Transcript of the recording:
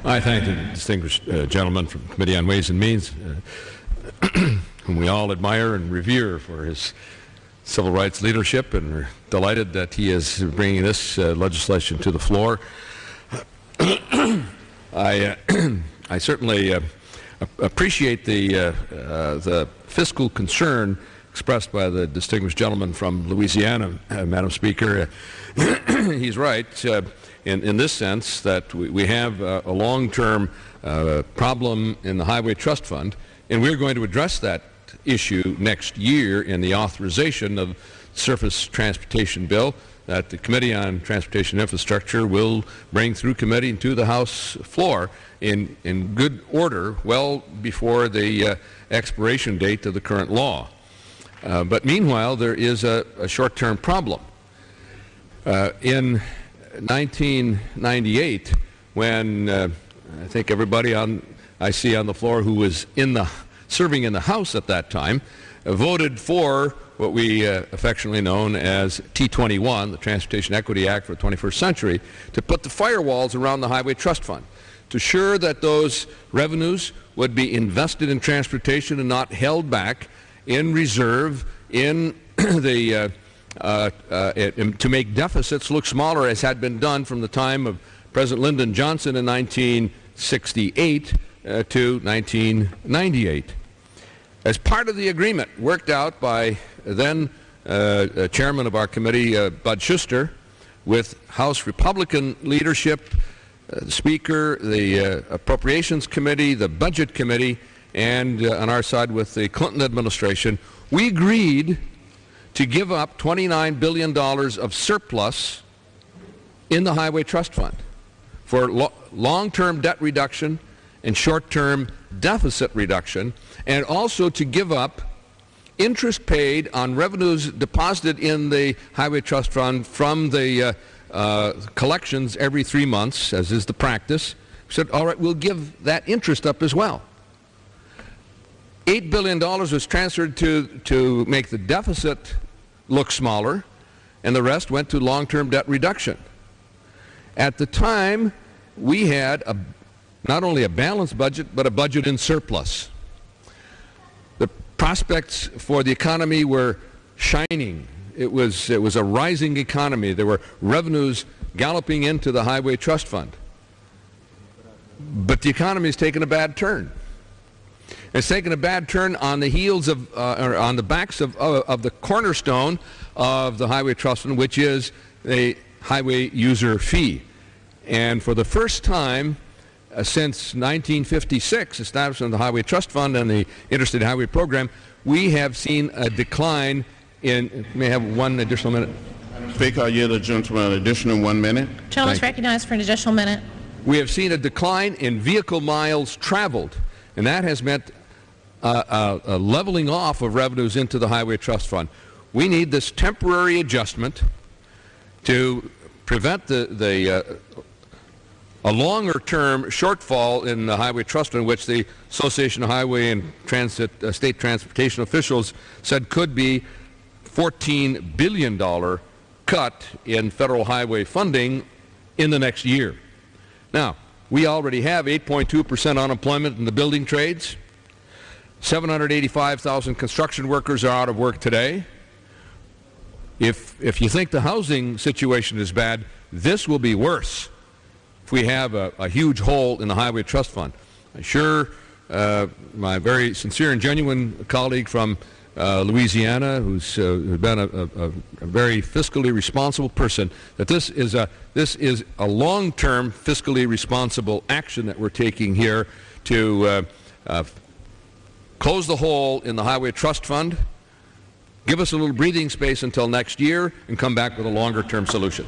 I thank the distinguished gentleman from the Committee on Ways and Means, whom we all admire and revere for his civil rights leadership, and are delighted that he is bringing this legislation to the floor. I certainly appreciate the fiscal concern expressed by the distinguished gentleman from Louisiana, Madam Speaker. He's right in this sense that we have a long-term problem in the Highway Trust Fund, and we're going to address that issue next year in the authorization of the Surface Transportation Bill that the Committee on Transportation Infrastructure will bring through committee and to the House floor in good order well before the expiration date of the current law. But meanwhile, there is a short-term problem. In 1998, when I think everybody I see on the floor who was serving in the House at that time voted for what we affectionately known as T21, the Transportation Equity Act for the 21st century, to put the firewalls around the Highway Trust Fund, to ensure that those revenues would be invested in transportation and not held back in reserve in the to make deficits look smaller, as had been done from the time of President Lyndon Johnson in 1968 to 1998. As part of the agreement worked out by then chairman of our committee, Bud Schuster, with House Republican leadership, the Speaker, the Appropriations Committee, the Budget Committee, and on our side with the Clinton administration, we agreed to give up $29 billion of surplus in the Highway Trust Fund for long-term debt reduction and short-term deficit reduction, and also to give up interest paid on revenues deposited in the Highway Trust Fund from the collections every 3 months, as is the practice. We said, all right, we'll give that interest up as well. $8 billion was transferred to make the deficit look smaller, and the rest went to long-term debt reduction. At the time, we had not only a balanced budget, but a budget in surplus. The prospects for the economy were shining. It was a rising economy. There were revenues galloping into the Highway Trust Fund. But the economy has taken a bad turn. It's taken a bad turn on the heels of, or on the backs of the cornerstone of the Highway Trust Fund, which is a highway user fee. And for the first time since 1956, establishment of the Highway Trust Fund and the Interstate Highway Program, we have seen a decline in, may I have one additional minute? Speaker, I yield the gentleman an additional 1 minute. Gentleman is recognized for an additional minute. We have seen a decline in vehicle miles traveled, and that has meant a leveling off of revenues into the Highway Trust Fund. We need this temporary adjustment to prevent a longer-term shortfall in the Highway Trust Fund, which the Association of Highway and State Transportation Officials said could be $14 billion cut in federal highway funding in the next year. Now, we already have 8.2% unemployment in the building trades. 785,000 construction workers are out of work today. If you think the housing situation is bad, this will be worse if we have a huge hole in the Highway Trust Fund. I'm sure my very sincere and genuine colleague from Louisiana, who's been a very fiscally responsible person, that this is a long-term fiscally responsible action that we're taking here to close the hole in the Highway Trust Fund, give us a little breathing space until next year, and come back with a longer-term solution.